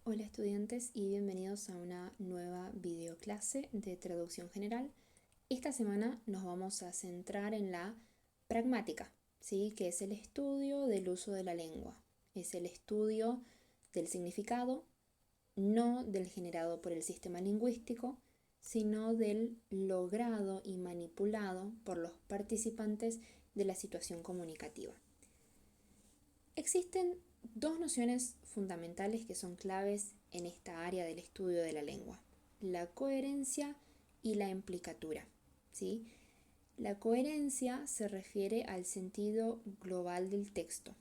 Hola estudiantes y bienvenidos a una nueva videoclase de traducción general. Esta semana nos vamos a centrar en la pragmática, ¿sí? Que es el estudio del uso de la lengua. Es el estudio del significado, no del generado por el sistema lingüístico, sino del logrado y manipulado por los participantes de la situación comunicativa. Existen dos nociones fundamentales que son claves en esta área del estudio de la lengua: la coherencia y la implicatura, ¿sí? La coherencia se refiere al sentido global del texto,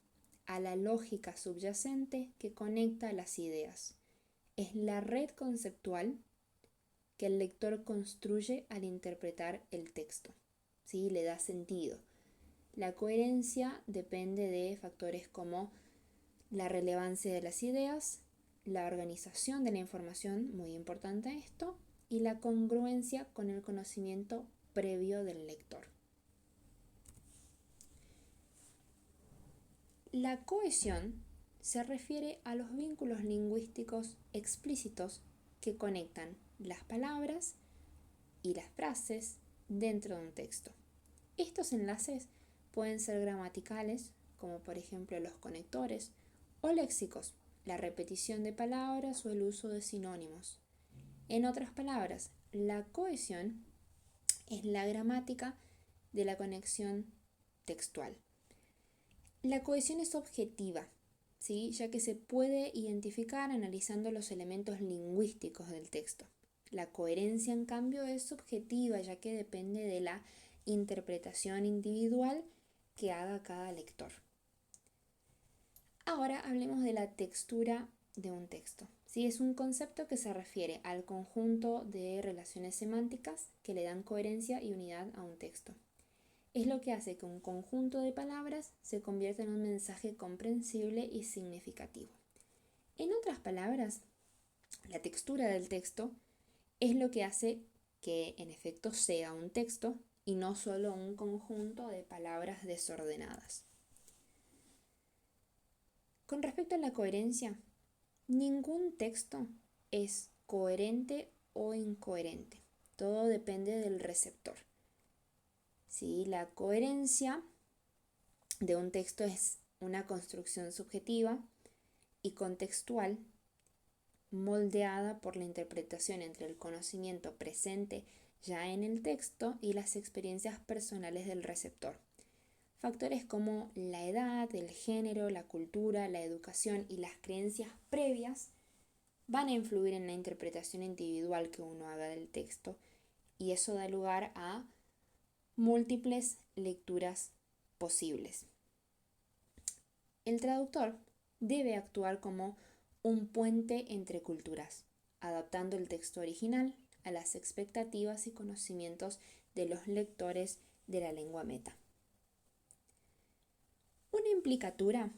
a la lógica subyacente que conecta las ideas. Es la red conceptual que el lector construye al interpretar el texto, ¿sí? Le da sentido. La coherencia depende de factores como la relevancia de las ideas, la organización de la información, muy importante esto, y la congruencia con el conocimiento previo del lector. La cohesión se refiere a los vínculos lingüísticos explícitos que conectan las palabras y las frases dentro de un texto. Estos enlaces pueden ser gramaticales, como por ejemplo los conectores, o léxicos, la repetición de palabras o el uso de sinónimos. En otras palabras, la cohesión es la gramática de la conexión textual. La cohesión es objetiva, ¿sí? Ya que se puede identificar analizando los elementos lingüísticos del texto. La coherencia, en cambio, es subjetiva, ya que depende de la interpretación individual que haga cada lector. Ahora hablemos de la textura de un texto. ¿Sí? Es un concepto que se refiere al conjunto de relaciones semánticas que le dan coherencia y unidad a un texto. Es lo que hace que un conjunto de palabras se convierta en un mensaje comprensible y significativo. En otras palabras, la textura del texto es lo que hace que en efecto sea un texto y no solo un conjunto de palabras desordenadas. Con respecto a la coherencia, ningún texto es coherente o incoherente. Todo depende del receptor. ¿Sí? La coherencia de un texto es una construcción subjetiva y contextual moldeada por la interpretación entre el conocimiento presente ya en el texto y las experiencias personales del receptor. Factores como la edad, el género, la cultura, la educación y las creencias previas van a influir en la interpretación individual que uno haga del texto, y eso da lugar a múltiples lecturas posibles. El traductor debe actuar como un puente entre culturas, adaptando el texto original a las expectativas y conocimientos de los lectores de la lengua meta. Una implicatura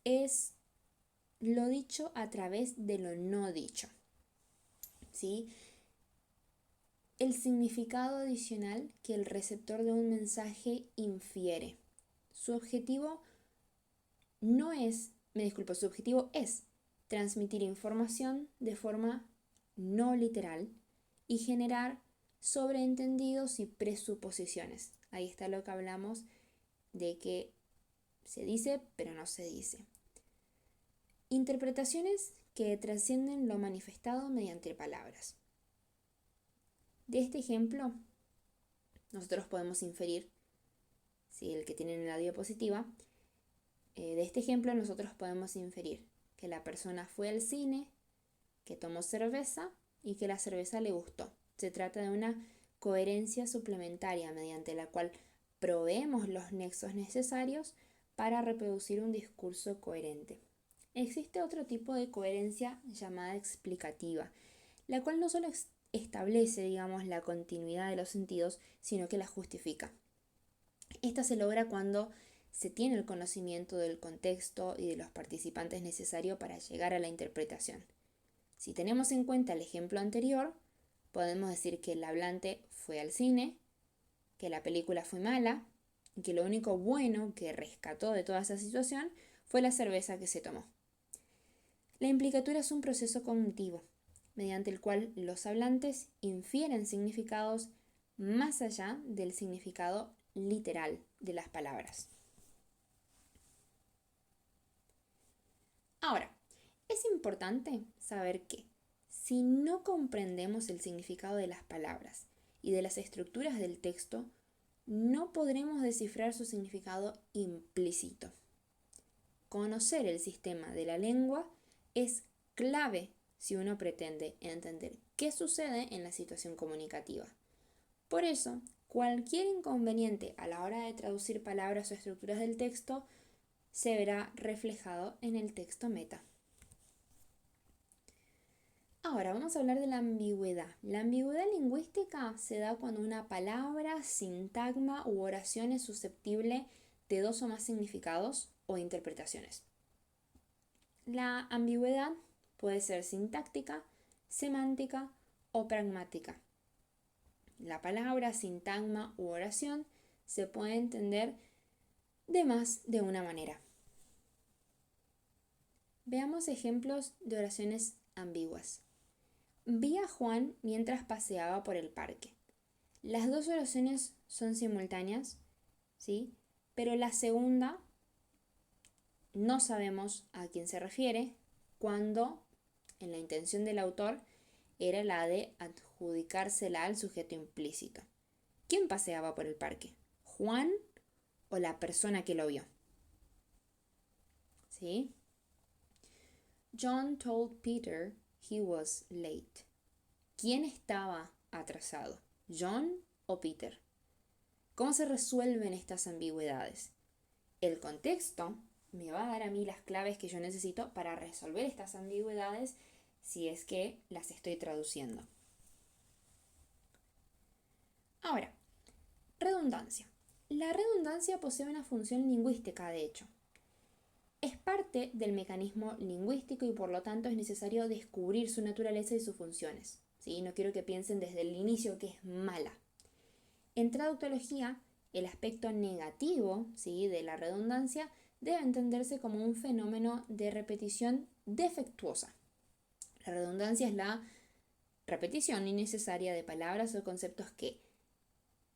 es lo dicho a través de lo no dicho, ¿sí? El significado adicional que el receptor de un mensaje infiere. Su objetivo su objetivo es transmitir información de forma no literal y generar sobreentendidos y presuposiciones. Ahí está lo que hablamos de que se dice pero no se dice. Interpretaciones que trascienden lo manifestado mediante palabras. De este ejemplo, nosotros podemos inferir, si el que tienen en la diapositiva, de este ejemplo nosotros podemos inferir que la persona fue al cine, que tomó cerveza y que la cerveza le gustó. Se trata de una coherencia suplementaria mediante la cual proveemos los nexos necesarios para reproducir un discurso coherente. Existe otro tipo de coherencia llamada explicativa, la cual no solo establece, digamos, la continuidad de los sentidos, sino que la justifica. Esta se logra cuando se tiene el conocimiento del contexto y de los participantes necesario para llegar a la interpretación. Si tenemos en cuenta el ejemplo anterior, podemos decir que el hablante fue al cine, que la película fue mala y que lo único bueno que rescató de toda esa situación fue la cerveza que se tomó. La implicatura es un proceso cognitivo, mediante el cual los hablantes infieren significados más allá del significado literal de las palabras. Ahora, es importante saber que si no comprendemos el significado de las palabras y de las estructuras del texto, no podremos descifrar su significado implícito. Conocer el sistema de la lengua es clave si uno pretende entender qué sucede en la situación comunicativa. Por eso, cualquier inconveniente a la hora de traducir palabras o estructuras del texto se verá reflejado en el texto meta. Ahora vamos a hablar de la ambigüedad. La ambigüedad lingüística se da cuando una palabra, sintagma u oración es susceptible de dos o más significados o interpretaciones. La ambigüedad puede ser sintáctica, semántica o pragmática. La palabra, sintagma u oración se puede entender de más de una manera. Veamos ejemplos de oraciones ambiguas. Vi a Juan mientras paseaba por el parque. Las dos oraciones son simultáneas, ¿sí? Pero la segunda no sabemos a quién se refiere cuando en la intención del autor era la de adjudicársela al sujeto implícito. ¿Quién paseaba por el parque? ¿Juan o la persona que lo vio? ¿Sí? John told Peter he was late. ¿Quién estaba atrasado? ¿John o Peter? ¿Cómo se resuelven estas ambigüedades? El contexto me va a dar a mí las claves que yo necesito para resolver estas ambigüedades si es que las estoy traduciendo. Ahora, redundancia. La redundancia posee una función lingüística, de hecho. Es parte del mecanismo lingüístico y por lo tanto es necesario descubrir su naturaleza y sus funciones. ¿Sí? No quiero que piensen desde el inicio que es mala. En traductología, el aspecto negativo, ¿sí?, de la redundancia debe entenderse como un fenómeno de repetición defectuosa. La redundancia es la repetición innecesaria de palabras o conceptos que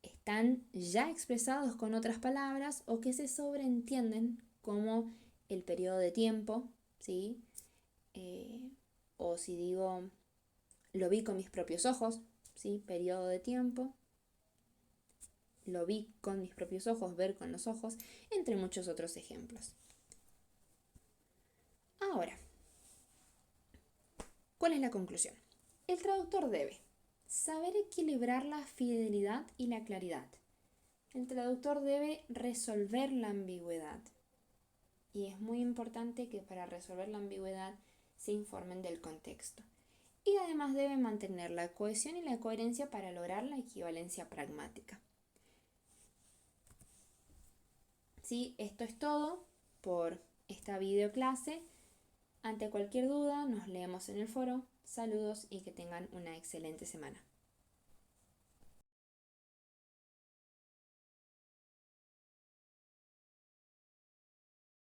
están ya expresados con otras palabras o que se sobreentienden como el periodo de tiempo, ¿sí? O si digo, lo vi con mis propios ojos, ¿sí? Periodo de tiempo. Lo vi con mis propios ojos, ver con los ojos, entre muchos otros ejemplos. Ahora, ¿cuál es la conclusión? El traductor debe saber equilibrar la fidelidad y la claridad. El traductor debe resolver la ambigüedad. Y es muy importante que para resolver la ambigüedad se informen del contexto. Y además debe mantener la cohesión y la coherencia para lograr la equivalencia pragmática. Sí, esto es todo por esta videoclase. Ante cualquier duda, nos leemos en el foro. Saludos y que tengan una excelente semana.